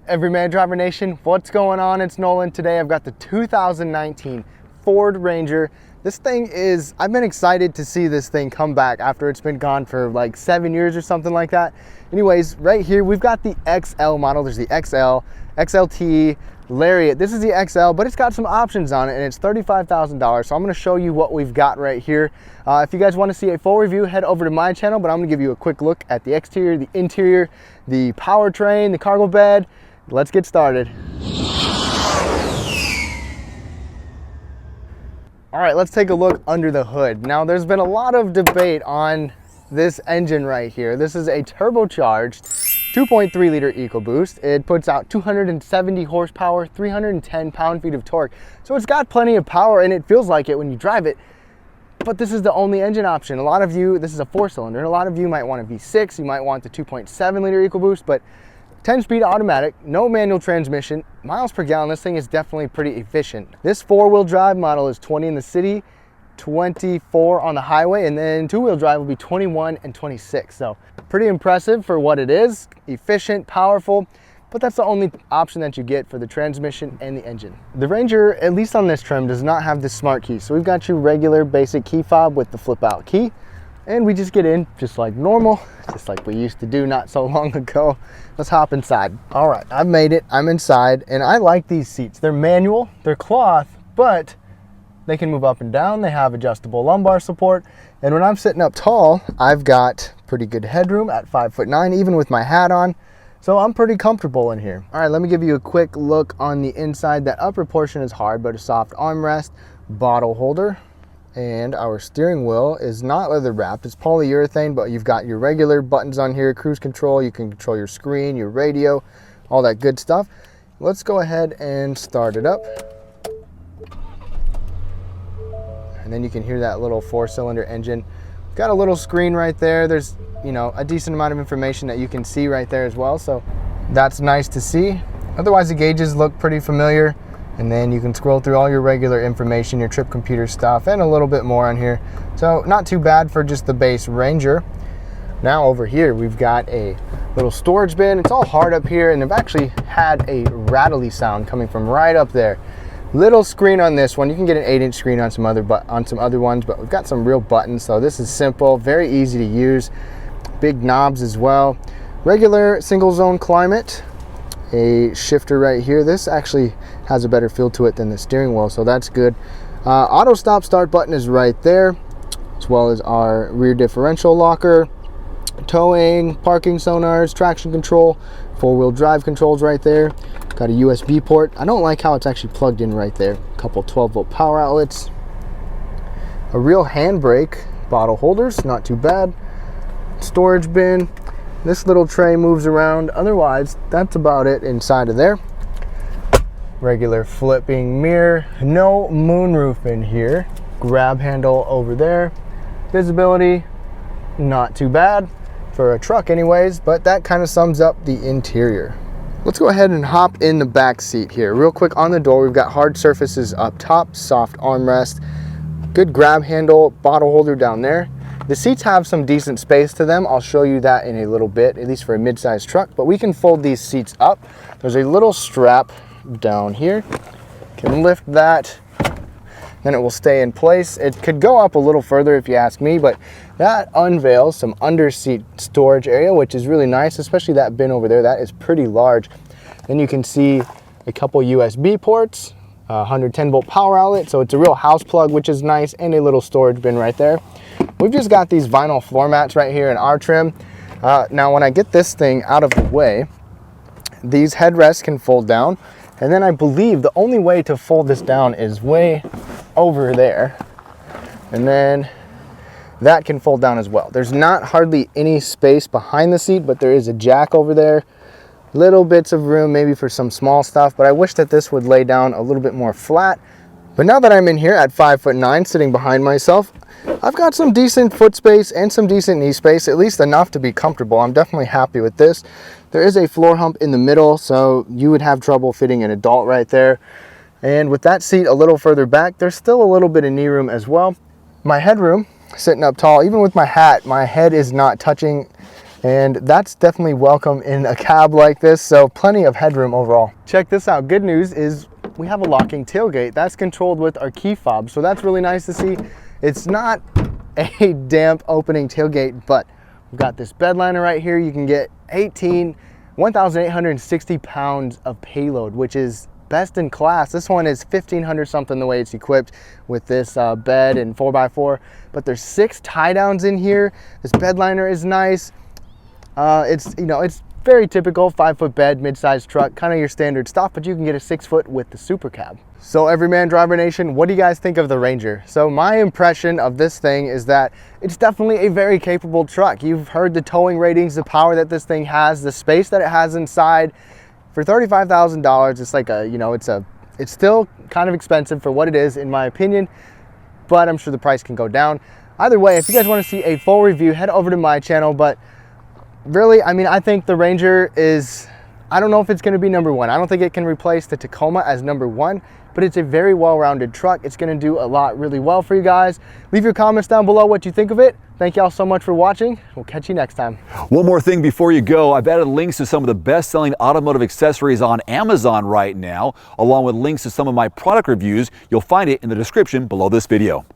Everyman Driver Nation, what's going on? It's Nolan. Today I've got the 2019 Ford Ranger. This thing is, I've been excited to see this thing come back after it's been gone for like 7 years or something like that. Anyways, right here we've got the XL model. There's the XL, XLT, Lariat. This is the XL, but it's got some options on it and it's $35,000. So I'm gonna show you what we've got right here. If you guys wanna see a full review, head over to my channel, but I'm gonna give you a quick look at the exterior, the interior, the powertrain, the cargo bed. Let's get started. All right, let's take a look under the hood. Now, there's been a lot of debate on this engine right here. This is a turbocharged 2.3 liter EcoBoost. It puts out 270 horsepower, 310 pound-feet of torque. So it's got plenty of power and it feels like it when you drive it. But this is the only engine option. A lot of you, this is a 4-cylinder. A lot of you might want a V6, you might want the 2.7 liter EcoBoost, but 10-speed automatic, no manual transmission, miles per gallon, this thing is definitely pretty efficient. This 4-wheel drive model is 20 in the city, 24 on the highway, and then 2-wheel drive will be 21 and 26. So pretty impressive for what it is, efficient, powerful, but that's the only option that you get for the transmission and the engine. The Ranger, at least on this trim, does not have the smart key. So we've got your regular basic key fob with the flip out key. And we just get in just like normal, just like we used to do not so long ago. Let's hop inside. All right, I've made it, I'm inside, and I like these seats. They're manual, they're cloth, but they can move up and down. They have adjustable lumbar support. And when I'm sitting up tall, I've got pretty good headroom at 5'9", even with my hat on. So I'm pretty comfortable in here. All right, let me give you a quick look on the inside. That upper portion is hard, but a soft armrest, bottle holder. And our steering wheel is not leather wrapped, it's polyurethane, but you've got your regular buttons on here, cruise control, you can control your screen, your radio, all that good stuff. Let's go ahead and start it up. And then you can hear that little 4-cylinder engine. Got a little screen right there. There's, you know, a decent amount of information that you can see right there as well. So that's nice to see. Otherwise, the gauges look pretty familiar. And then you can scroll through all your regular information, your trip computer stuff, and a little bit more on here. So not too bad for just the base Ranger. Now over here, we've got a little storage bin. It's all hard up here, and I've actually had a rattly sound coming from right up there. Little screen on this one. You can get an 8-inch screen on some other ones, but we've got some real buttons. So this is simple, very easy to use. Big knobs as well. Regular single zone climate. A shifter right here. This actually has a better feel to it than the steering wheel, so that's good. Auto stop start button is right there, as well as our rear differential locker, towing, parking sonars, traction control, 4-wheel drive controls right there. Got a USB port. I don't like how it's actually plugged in right there. A couple 12-volt power outlets, a real handbrake, bottle holders, not too bad, storage bin. This little tray moves around. Otherwise, that's about it inside of there. Regular flipping mirror. No moonroof in here. Grab handle over there. Visibility, not too bad for a truck anyways, but that kind of sums up the interior. Let's go ahead and hop in the back seat here. Real quick on the door, we've got hard surfaces up top, soft armrest, good grab handle, bottle holder down there. The seats have some decent space to them. I'll show you that in a little bit, at least for a mid-sized truck, but we can fold these seats up. There's a little strap down here. Can lift that, then it will stay in place. It could go up a little further if you ask me, but that unveils some under-seat storage area, which is really nice, especially that bin over there. That is pretty large. Then you can see a couple USB ports, 110-volt power outlet, so it's a real house plug, which is nice, and a little storage bin right there. We've just got these vinyl floor mats right here in our trim. Now when I get this thing out of the way, these headrests can fold down. And then I believe the only way to fold this down is way over there. And then that can fold down as well. There's not hardly any space behind the seat, but there is a jack over there. Little bits of room maybe for some small stuff, but I wish that this would lay down a little bit more flat. But now that I'm in here at 5'9", sitting behind myself, I've got some decent foot space and some decent knee space, at least enough to be comfortable. I'm definitely happy with this. There is a floor hump in the middle, so you would have trouble fitting an adult right there. And with that seat a little further back, there's still a little bit of knee room as well. My headroom, sitting up tall, even with my hat, my head is not touching And that's definitely welcome in a cab like this, so plenty of headroom overall. Check this out. Good news is we have a locking tailgate. That's controlled with our key fob, so that's really nice to see. It's not a damp opening tailgate, but we've got this bed liner right here. You can get 1,860 pounds of payload, which is best in class. This one is 1,500 something the way it's equipped with this bed and 4x4, but there's 6 tie downs in here. This bed liner is nice. It's, you know, it's very typical 5-foot bed, mid-sized truck, kind of your standard stuff, but you can get a 6-foot with the Super Cab. So Everyman Driver Nation, what do you guys think of the Ranger? So my impression of this thing is that it's definitely a very capable truck. You've heard the towing ratings, the power that this thing has, the space that it has inside. For $35,000, it's like a, you know, it's still kind of expensive for what it is, in my opinion, but I'm sure the price can go down. Either way, if you guys want to see a full review, head over to my channel. But really, I mean, I think the Ranger is, I don't know if it's going to be number one. I don't think it can replace the Tacoma as number one, but it's a very well-rounded truck. It's going to do a lot really well for you guys. Leave your comments down below what you think of it. Thank y'all so much for watching. We'll catch you next time. One more thing before you go, I've added links to some of the best-selling automotive accessories on Amazon right now, along with links to some of my product reviews. You'll find it in the description below this video.